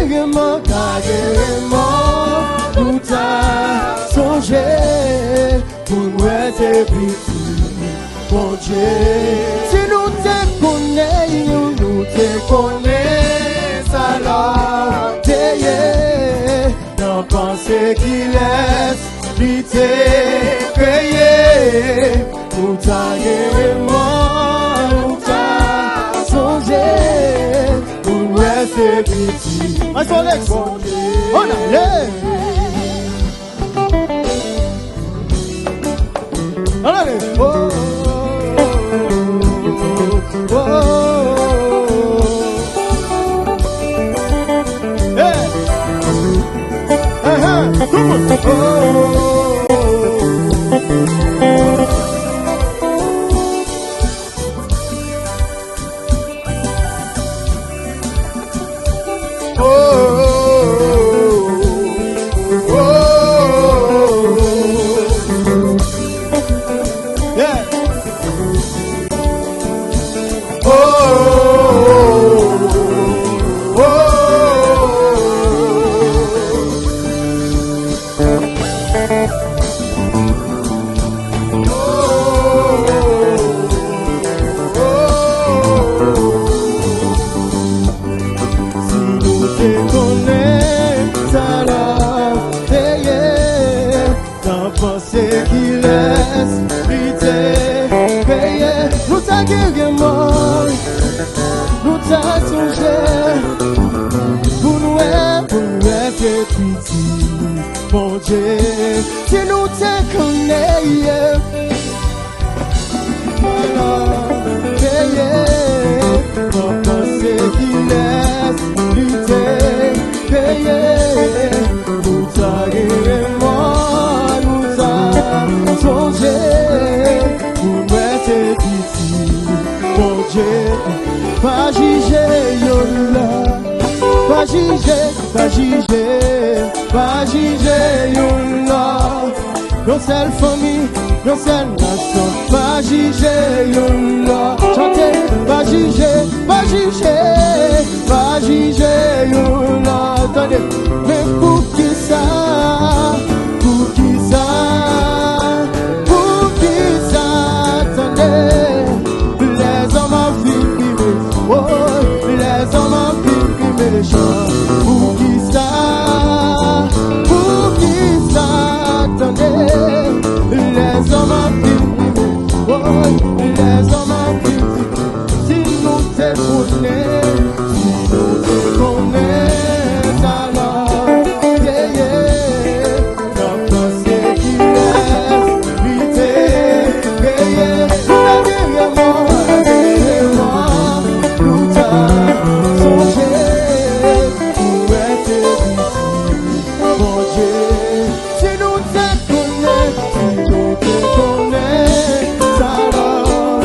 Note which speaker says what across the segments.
Speaker 1: carrément, nous t'a songé pour nous être petit, bon Dieu. Si nous te connaissons, nous te connaissons, alors t'es dans pensée qui laisse l'idée créée. Nous t'a nous t'a songé pour nous être petit. On allait. Allez. Oh, oh, oh. Hey. Hey, hey. Come on. Oh. Bon Dieu, si nous te connaissons, pour penser qu'il laisse lutter, nous a songé, pour mettre ici, bon Dieu, pas juger, yola. Pas juger, nos seule famille, nos seule nation. Pas juger, chantez, pas juger, attendez, mais pour qui ça, attendez, les hommes en film qui me, les hommes en film qui me les chants. Pour qui ça, attendez, les hommes en film qui me, les hommes en film qui me, si nous te connaissons, alors, dans pensée qui laisse lutter, nous t'a songé. Bon Dieu, si nous te connaissons, alors,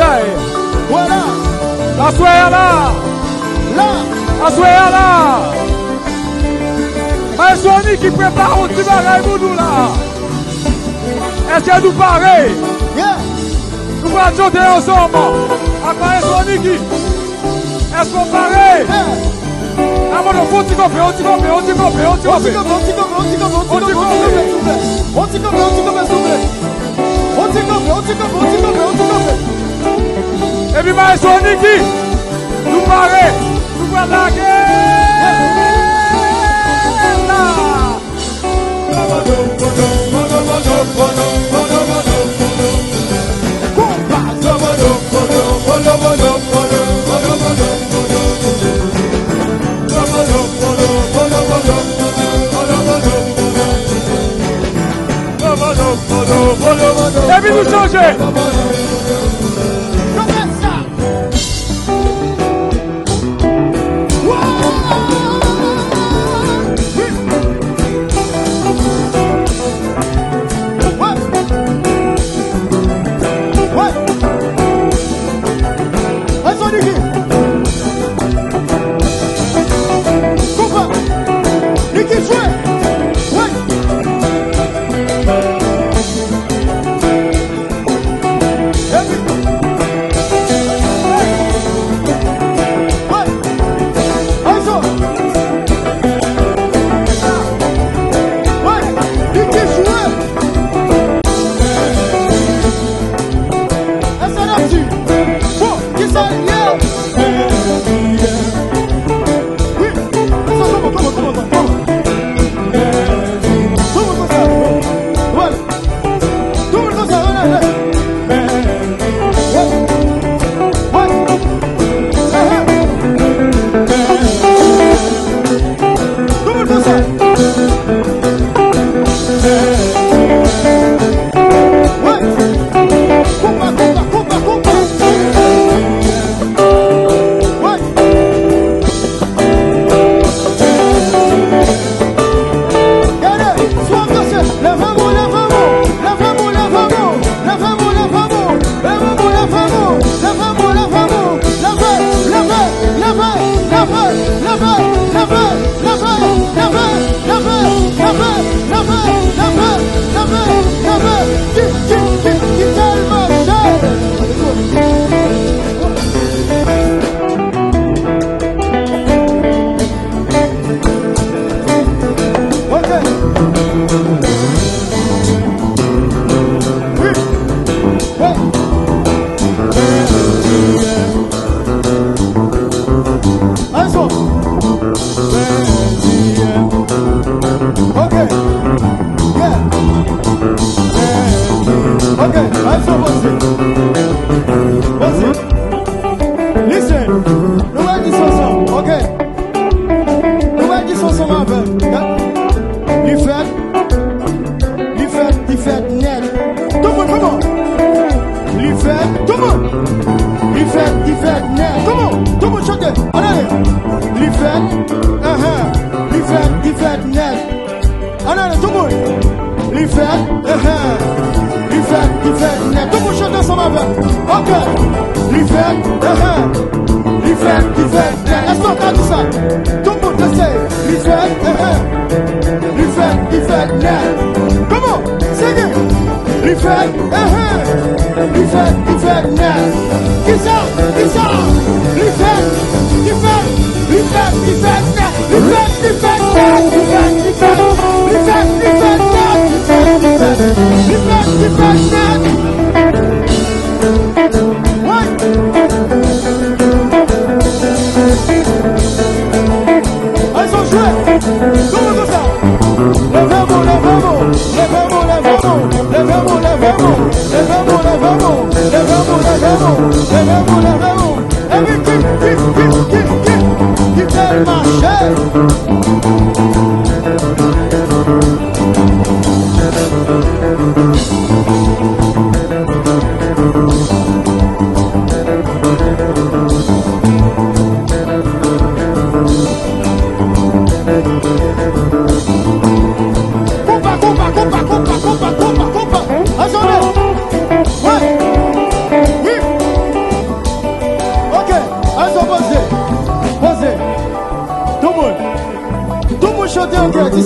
Speaker 2: bataille.
Speaker 1: Voilà.
Speaker 2: Assoyez là.
Speaker 1: Là.
Speaker 2: Assoyez là. Maïsoni qui prépare un petit bagage pour nous là. Est-ce que nous parlons?
Speaker 1: Yeah.
Speaker 2: Nous allons chanter ensemble. À Maïsoni qui. Est-ce qu'on parle?
Speaker 1: Yeah.
Speaker 2: Ah bon, on t'y compte, on t'y compte, on t'y compte, on t'y compte. Et puis, Maïsoni qui. Nous parlons. Nous allons la guerre. Et puis nous changer.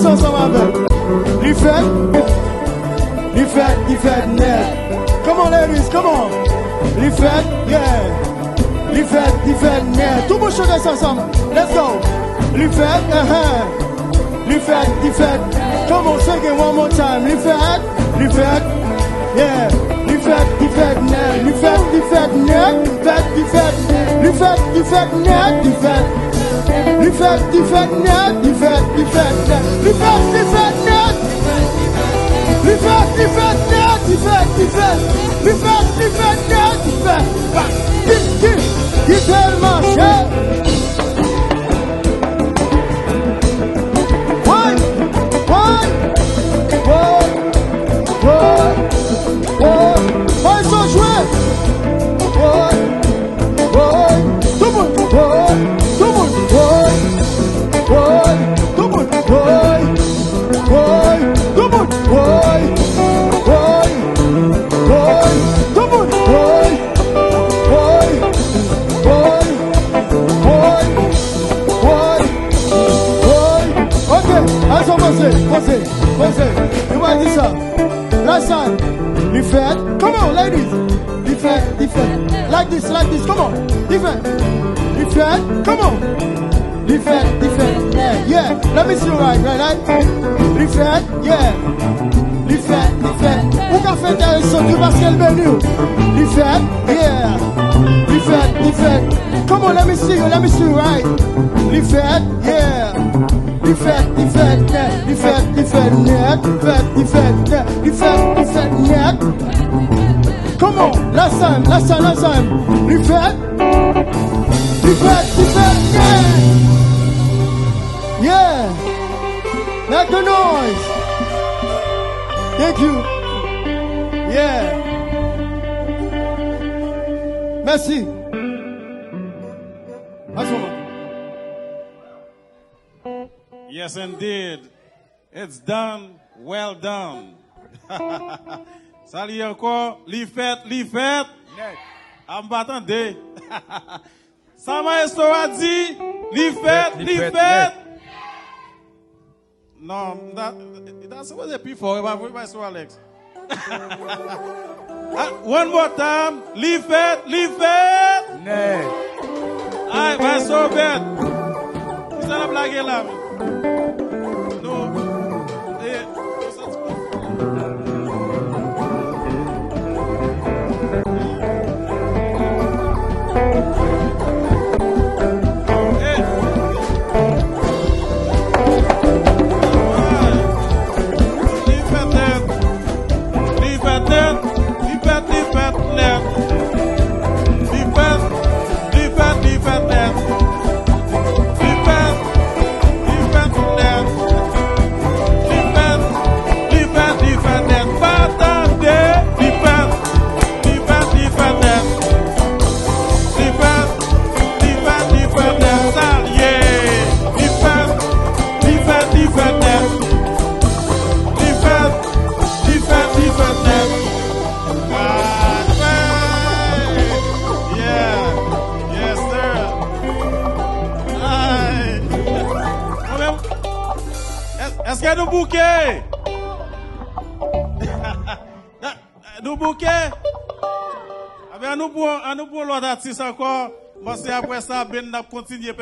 Speaker 1: ça ensemble avec. Il fait net. Come on, ladies, come on. Il fait, yeah. Il fait net. Tout le monde chante ça ensemble. Let's go. Il fait, Il fait. Come on, sing it one more time. Il fait, yeah. Il fait net. Il fait net. Il fait net. Il fait net. Il tellement cher. Ils sont joués. Tout le monde. Posez. You want this up? Last time. Lift it. Come on, ladies. Lift it. Like this. Come on. Lift it. Come on. Lift it. Yeah. Let me see you right. Lift it. Yeah. Lift it. Who can faire des sons du basket menu? Lift it. Yeah. Lift it. Come on, let me see you right. Lift it. Yeah. Lift it net. Come on, last time. Lift it net. Yeah. Make the noise. Thank you. Yeah. Merci.
Speaker 3: Yes, indeed. It's done. Well done. Salut encore. Li fête. En m'attendez. Ça maestro a dit. Li fête. No, that's supposed to be for Maestro Alex. One more time. Li fête. Aïe, Maestro Ben. C'est la blague là. Est-ce qu'il y a du bouquet? Du bouquet? Ah bien, nous pour l'autre artiste encore. Moi, c'est après ça, Ben a continué.